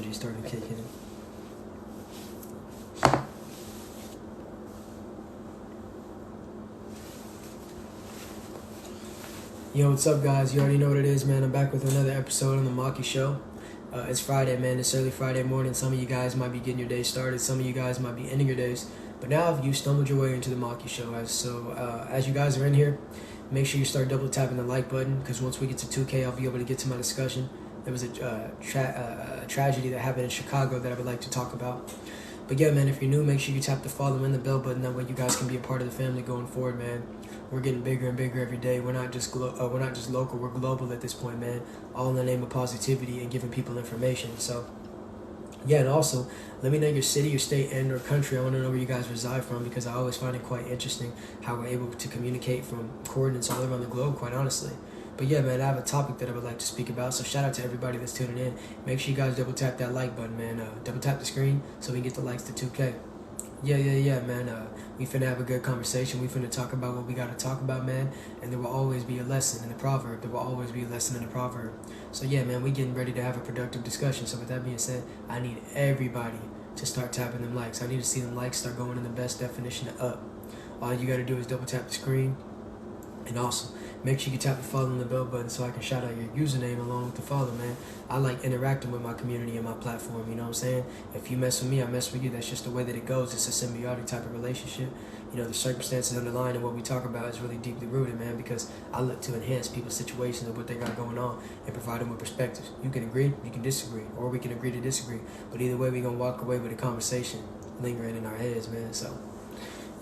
allergies started kicking in. Yo, what's up, guys? You already know what it is, man. I'm back with another episode on the Maki Show. It's Friday, man. It's early Friday morning. Some of you guys might be getting your day started. Some of you guys might be ending your days. But now you stumbled your way into the Maki Show. As you guys are in here, make sure you start double tapping the like button, because once we get to 2K, I'll be able to get to my discussion. There was a tragedy that happened in Chicago that I would like to talk about. But yeah, man, if you're new, make sure you tap the follow and the bell button. That way you guys can be a part of the family going forward, man. We're getting bigger and bigger every day. We're not just local. We're global at this point, man. All in the name of positivity and giving people information. So, yeah, and also, let me know your city, your state, and or country. I want to know where you guys reside from, because I always find it quite interesting how we're able to communicate from coordinates all around the globe, quite honestly. But yeah, man, I have a topic that I would like to speak about. So shout out to everybody that's tuning in. Make sure you guys double tap that like button, man. Double tap the screen so we can get the likes to 2K. Yeah, man. We finna have a good conversation. We finna talk about what we gotta talk about, man. And there will always be a lesson in the proverb. There will always be a lesson in the proverb. So yeah, man, we getting ready to have a productive discussion. So with that being said, I need everybody to start tapping them likes. I need to see them likes start going in the best definition of up. All you gotta do is double tap the screen. And also, make sure you tap the follow and the bell button so I can shout out your username along with the follow, man. I like interacting with my community and my platform, you know what I'm saying? If you mess with me, I mess with you. That's just the way that it goes. It's a symbiotic type of relationship. You know, the circumstances underlying and what we talk about is really deeply rooted, man, because I look to enhance people's situations and what they got going on and provide them with perspectives. You can agree, you can disagree, or we can agree to disagree. But either way, we're going to walk away with a conversation lingering in our heads, man, so...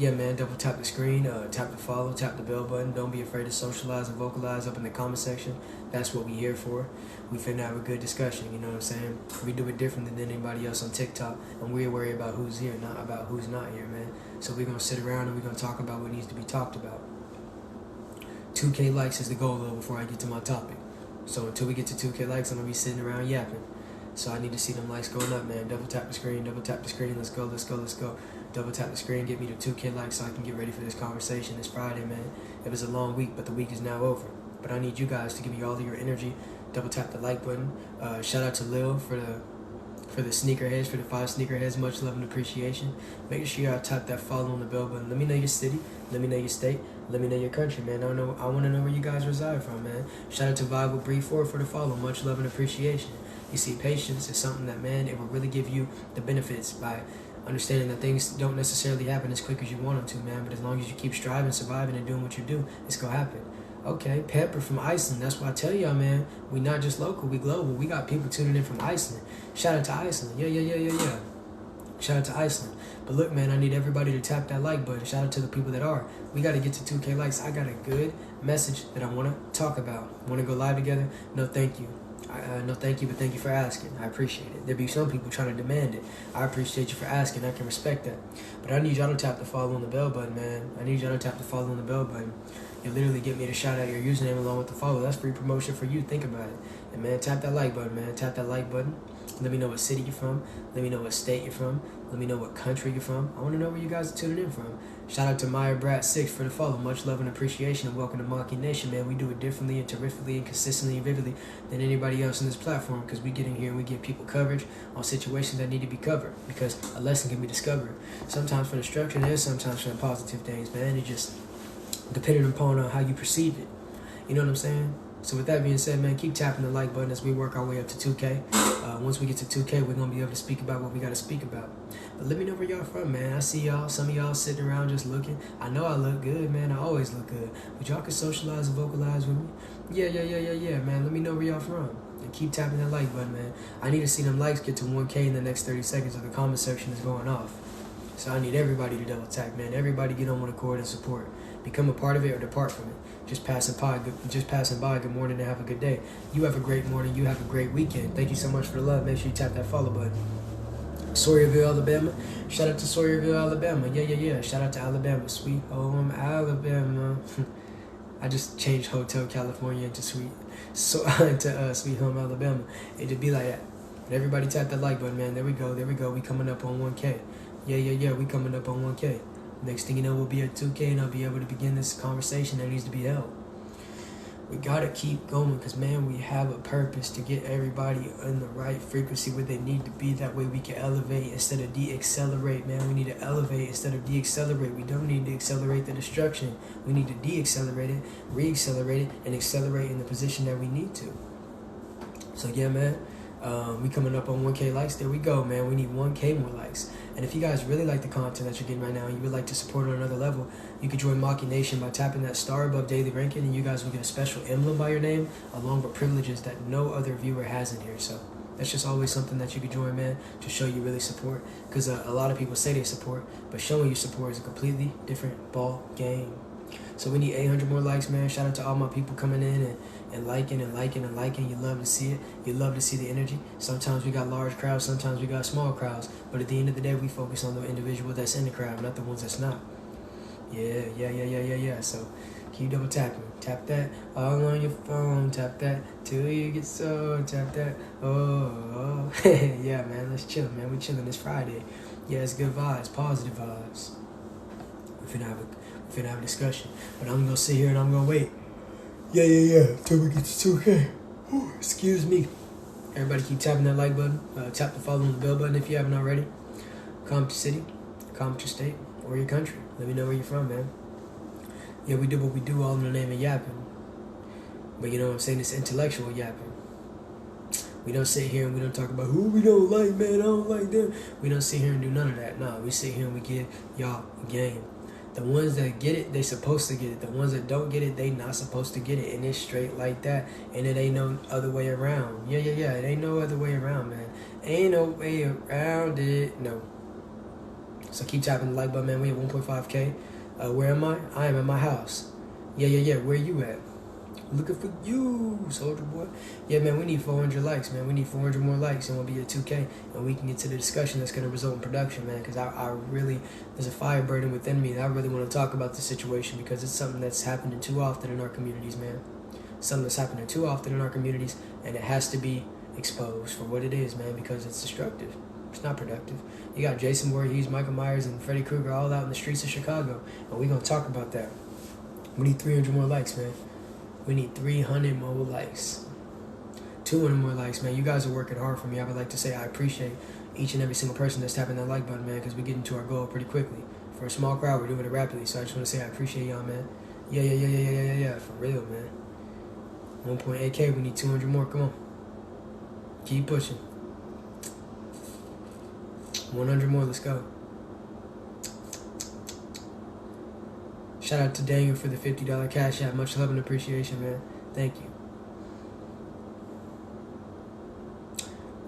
Yeah, man, double tap the screen, tap the follow, tap the bell button. Don't be afraid to socialize and vocalize up in the comment section. That's what we here for. We finna have a good discussion, you know what I'm saying? We do it differently than anybody else on TikTok, and we're worried about who's here, not about who's not here, man. So we're gonna sit around and we're gonna talk about what needs to be talked about. 2K likes is the goal, though, before I get to my topic. So until we get to 2K likes, I'm gonna be sitting around yapping. So I need to see them likes going up, man. Double tap the screen, let's go. Double tap the screen, get me to 2K likes so I can get ready for this conversation. It's Friday, man. It was a long week, but the week is now over. But I need you guys to give me all of your energy. Double tap the like button. Shout out to Lil for the sneakerheads, for the 5 sneakerheads. Much love and appreciation. Make sure you tap that follow on the bell button. Let me know your city. Let me know your state. Let me know your country, man. I want to know where you guys reside from, man. Shout out to Viable Breed 4 for the follow. Much love and appreciation. You see, patience is something that, man, it will really give you the benefits by understanding that things don't necessarily happen as quick as you want them to, man. But as long as you keep striving, surviving, and doing what you do, it's going to happen. Okay, Pepper from Iceland. That's why I tell y'all, man, we not just local, we global. We got people tuning in from Iceland. Shout out to Iceland. Yeah. Shout out to Iceland. But look, man, I need everybody to tap that like button. Shout out to the people that are. We got to get to 2K likes. I got a good message that I want to talk about. Want to go live together? No, thank you. No, thank you, but thank you for asking. I appreciate it. There be some people trying to demand it. I appreciate you for asking. I can respect that. But I need y'all to tap the follow on the bell button, man. I need y'all to tap the follow on the bell button. You literally get me to shout out your username along with the follow. That's free promotion for you. Think about it. And, man, tap that like button, man. Tap that like button. Let me know what city you're from. Let me know what state you're from. Let me know what country you're from. I want to know where you guys are tuning in from. Shout out to Maya Brat 6 for the follow. Much love and appreciation, and welcome to Maki Nation, man. We do it differently and terrifically and consistently and vividly than anybody else on this platform, because we get in here and we give people coverage on situations that need to be covered, because a lesson can be discovered. Sometimes from the structure and sometimes from the positive things, man. It just depending upon how you perceive it. You know what I'm saying? So with that being said, man, keep tapping the like button as we work our way up to 2K. Once we get to 2K, we're going to be able to speak about what we got to speak about. But let me know where y'all from, man. I see y'all, some of y'all sitting around just looking. I know I look good, man. I always look good. But y'all can socialize and vocalize with me. Yeah, man. Let me know where y'all from. And keep tapping that like button, man. I need to see them likes get to 1K in the next 30 seconds or the comment section is going off. So I need everybody to double tap, man. Everybody get on one accord and support. Become a part of it or depart from it. Just passing by. Good morning and have a good day. You have a great morning. You have a great weekend. Thank you so much for the love. Make sure you tap that follow button. Sawyerville, Alabama. Shout out to Sawyerville, Alabama. Yeah. Shout out to Alabama. Sweet home Alabama. I just changed Hotel California into Sweet Home Alabama. It'd be like that. But everybody tap that like button, man. There we go. We coming up on 1K. Yeah. We coming up on 1K. Next thing you know, we'll be at 2K and I'll be able to begin this conversation that needs to be held. We gotta keep going because, man, we have a purpose to get everybody in the right frequency where they need to be. That way we can elevate instead of de-accelerate, man. We need to elevate instead of de-accelerate. We don't need to accelerate the destruction. We need to de-accelerate it, re-accelerate it, and accelerate in the position that we need to. So, yeah, man. We coming up on 1K likes. There we go, man. We need 1K more likes. And if you guys really like the content that you're getting right now and you would like to support on another level, you can join Maki Nation by tapping that star above daily ranking, and you guys will get a special emblem by your name along with privileges that no other viewer has in here. So that's just always something that you can join, man, to show you really support. Because a lot of people say they support, but showing you support is a completely different ball game. So we need 800 more likes, man. Shout out to all my people coming in and liking and liking and liking. You love to see it. You love to see the energy. Sometimes we got large crowds. Sometimes we got small crowds. But at the end of the day, we focus on the individual that's in the crowd, not the ones that's not. Yeah. So keep double tapping. Tap that all on your phone. Tap that till you get so. Tap that. Oh. Yeah, man. Let's chill, man. We chilling this Friday. Yeah, it's good vibes. Positive vibes. We're finna have a discussion. But I'm gonna sit here and I'm gonna wait. Yeah. Till we get to 2K. Excuse me. Everybody keep tapping that like button. Tap the follow and the bell button if you haven't already. Comment your city, comment your state, or your country. Let me know where you're from, man. Yeah, we do what we do all in the name of yapping. But you know what I'm saying? It's intellectual yapping. We don't sit here and we don't talk about who we don't like, man. I don't like them. We don't sit here and do none of that. No, we sit here and we give y'all a game. The ones that get it, they supposed to get it. The ones that don't get it, they not supposed to get it. And it's straight like that. And it ain't no other way around. Yeah. It ain't no other way around, man. Ain't no way around it. No. So keep tapping the like button, man. We have 1.5K. Where am I? I am at my house. Yeah. Where you at? Looking for you, soldier boy. Yeah, man, we need 400 likes, man. We need 400 more likes, and we'll be at 2K, and we can get to the discussion that's going to result in production, man, because I really, there's a fire burning within me, and I really want to talk about the situation because it's something that's happening too often in our communities, man. Something that's happening too often in our communities, and it has to be exposed for what it is, man, because it's destructive. It's not productive. You got Jason Voorhees, Michael Myers, and Freddy Krueger all out in the streets of Chicago, and we're going to talk about that. We need 300 more likes, man. We need 300 more likes. 200 more likes, man. You guys are working hard for me. I would like to say I appreciate each and every single person that's tapping that like button, man, because we're getting to our goal pretty quickly. For a small crowd, we're doing it rapidly, so I just want to say I appreciate y'all, man. Yeah, for real, man. 1.8K, we need 200 more. Come on. Keep pushing. 100 more, let's go. Shout out to Daniel for the $50 cash app. Much love and appreciation, man. Thank you.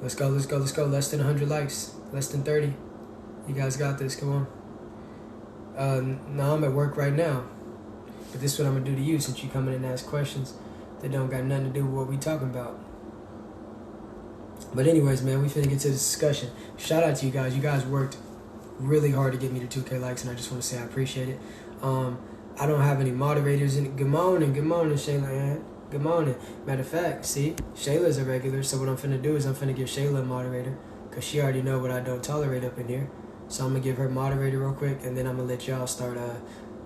Let's go. Less than 100 likes. Less than 30. You guys got this. Come on. Now I'm at work right now. But this is what I'm going to do to you since you come in and ask questions that don't got nothing to do with what we talking about. But anyways, man, we finna get to the discussion. Shout out to you guys. You guys worked really hard to get me to 2K likes, and I just want to say I appreciate it. I don't have any moderators in it. Good morning, Shayla. Good morning. Matter of fact, see, Shayla's a regular, so what I'm finna do is I'm finna give Shayla a moderator, because she already know what I don't tolerate up in here. So I'm gonna give her moderator real quick, and then I'm gonna let y'all start, I'm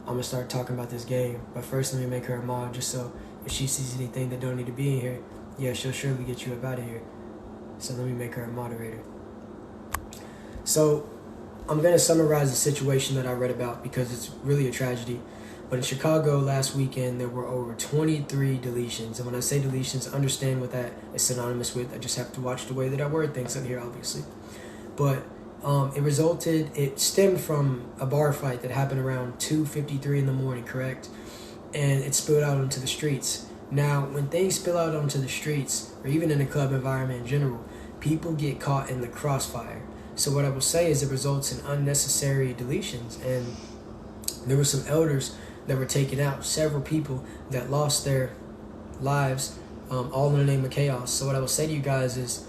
gonna start talking about this game. But first, let me make her a mod, just so if she sees anything that don't need to be in here, yeah, she'll surely get you up out of here. So let me make her a moderator. So I'm going to summarize the situation that I read about because it's really a tragedy. But in Chicago last weekend, there were over 23 deletions. And when I say deletions, understand what that is synonymous with. I just have to watch the way that I word things out here, obviously. But it stemmed from a bar fight that happened around 2:53 in the morning, correct? And it spilled out into the streets. Now, when things spill out onto the streets, or even in a club environment in general, people get caught in the crossfire. So what I will say is it results in unnecessary deletions. And there were some elders that were taken out, several people that lost their lives, all in the name of chaos. So what I will say to you guys is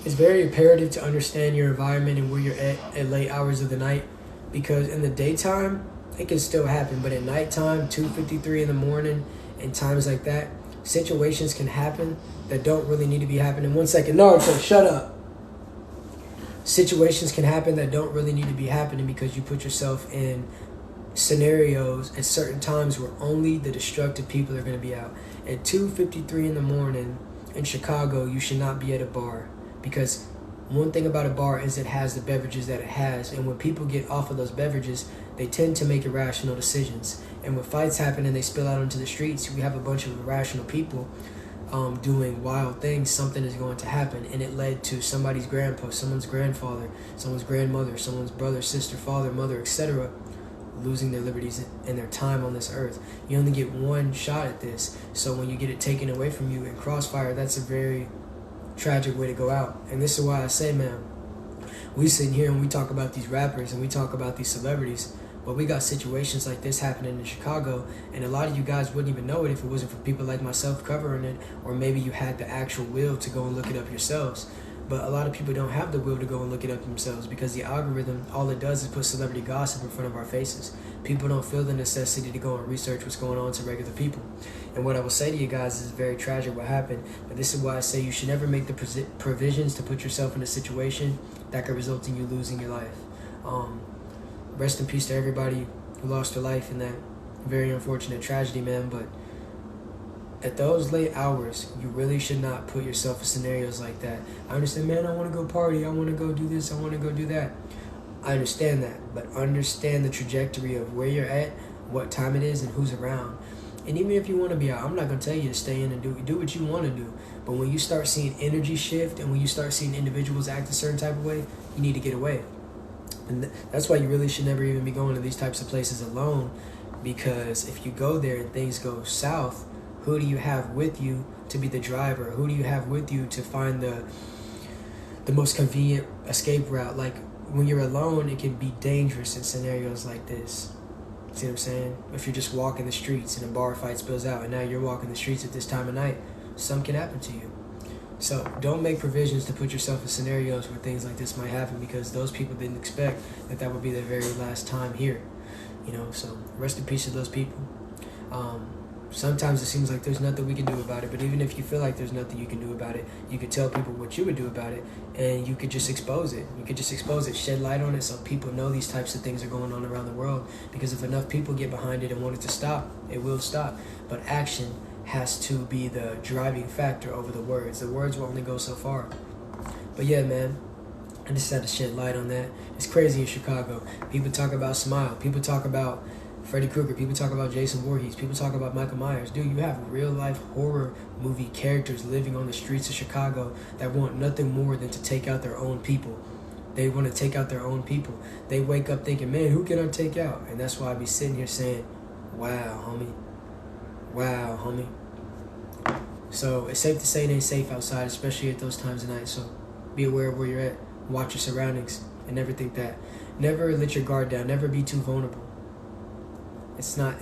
it's very imperative to understand your environment and where you're at late hours of the night, because in the daytime, it can still happen. But at nighttime, 2:53 in the morning, and times like that, situations can happen that don't really need to be happening. 1 second. Naruto, shut up. Situations can happen that don't really need to be happening because you put yourself in scenarios at certain times where only the destructive people are going to be out. At 2:53 in the morning in Chicago, you should not be at a bar, because one thing about a bar is it has the beverages that it has, and when people get off of those beverages, they tend to make irrational decisions. And when fights happen and they spill out into the streets, we have a bunch of irrational people doing wild things. Something is going to happen, and it led to somebody's grandpa, someone's grandfather, someone's grandmother, someone's brother, sister, father, mother, etc., losing their liberties and their time on this earth. You only get one shot at this, so when you get it taken away from you in crossfire, that's a very tragic way to go out. And this is why I say, man, we sit here and we talk about these rappers and we talk about these celebrities, but we got situations like this happening in Chicago, and a lot of you guys wouldn't even know it if it wasn't for people like myself covering it, or maybe you had the actual will to go and look it up yourselves. But a lot of people don't have the will to go and look it up themselves, because the algorithm, all it does is put celebrity gossip in front of our faces. People don't feel the necessity to go and research what's going on to regular people. And what I will say to you guys is very tragic what happened, but this is why I say you should never make the provisions to put yourself in a situation that could result in you losing your life. Rest in peace to everybody who lost their life in that very unfortunate tragedy, man. But at those late hours, you really should not put yourself in scenarios like that. I understand, man, I want to go party, I want to go do this, I want to go do that. I understand that, but understand the trajectory of where you're at, what time it is, and who's around. And even if you want to be out, I'm not going to tell you to stay in and do what you want to do. But when you start seeing energy shift, and when you start seeing individuals act a certain type of way, you need to get away. And that's why you really should never even be going to these types of places alone, because if you go there and things go south, who do you have with you to be the driver? Who do you have with you to find the most convenient escape route? Like, when you're alone, it can be dangerous in scenarios like this. See what I'm saying? If you're just walking the streets and a bar fight spills out, and now you're walking the streets at this time of night, something can happen to you. So don't make provisions to put yourself in scenarios where things like this might happen, because those people didn't expect that would be their very last time here. So rest in peace to those people. Sometimes it seems like there's nothing we can do about it, but even if you feel like there's nothing you can do about it, you could tell people what you would do about it, and you could just expose it. You could just expose it, shed light on it, so people know these types of things are going on around the world. Because if enough people get behind it and want it to stop, it will stop. But action has to be the driving factor over the words. The words will only go so far. But yeah, man, I just had to shed light on that. It's crazy in Chicago. People talk about Smile. People talk about Freddy Krueger. People talk about Jason Voorhees. People talk about Michael Myers. Dude, you have real-life horror movie characters living on the streets of Chicago that want nothing more than to take out their own people. They want to take out their own people. They wake up thinking, man, who can I take out? And that's why I be sitting here saying, wow, homie. Wow, homie. So it's safe to say it ain't safe outside, especially at those times of night. So be aware of where you're at. Watch your surroundings, and never think that. Never let your guard down. Never be too vulnerable. It's not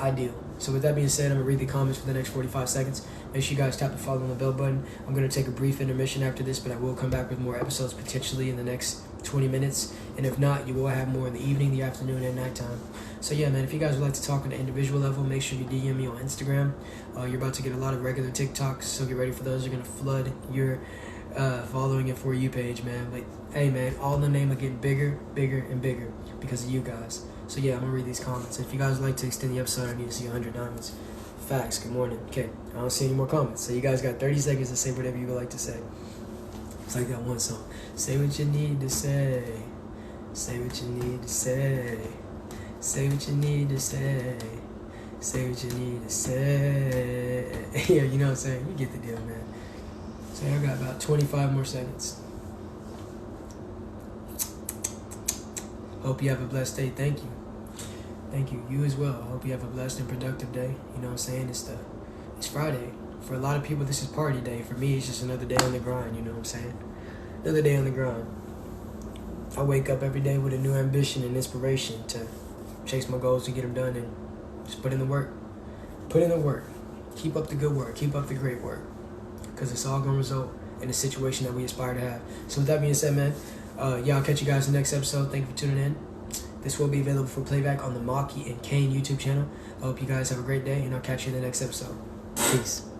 ideal. So with that being said, I'm going to read the comments for the next 45 seconds. Make sure you guys tap the follow on the bell button. I'm going to take a brief intermission after this, but I will come back with more episodes potentially in the next 20 minutes. And if not, you will have more in the evening, the afternoon, and nighttime. So yeah, man, if you guys would like to talk on an individual level, make sure you DM me on Instagram. You're about to get a lot of regular TikToks, so get ready for those. You're going to flood your following and For You page, man. But hey, man, all in the name of getting bigger, bigger, and bigger because of you guys. So yeah, I'm going to read these comments. If you guys would like to extend the episode, I need to see 100 diamonds. Facts, good morning. Okay, I don't see any more comments. So you guys got 30 seconds to say whatever you would like to say. It's like that one song. Say what you need to say. Say what you need to say. Say what you need to say. Say what you need to say. Yeah, you know what I'm saying? You get the deal, man. So I got about 25 more seconds. Hope you have a blessed day. Thank you. Thank you. You as well. I hope you have a blessed and productive day. You know what I'm saying? It's Friday. For a lot of people, this is party day. For me, it's just another day on the grind. You know what I'm saying? Another day on the grind. I wake up every day with a new ambition and inspiration to chase my goals and get them done, and just put in the work. Put in the work. Keep up the good work. Keep up the great work. Because it's all going to result in the situation that we aspire to have. So with that being said, man, I'll catch you guys in the next episode. Thank you for tuning in. This will be available for playback on the Maki and Kane YouTube channel. I hope you guys have a great day, and I'll catch you in the next episode. Peace.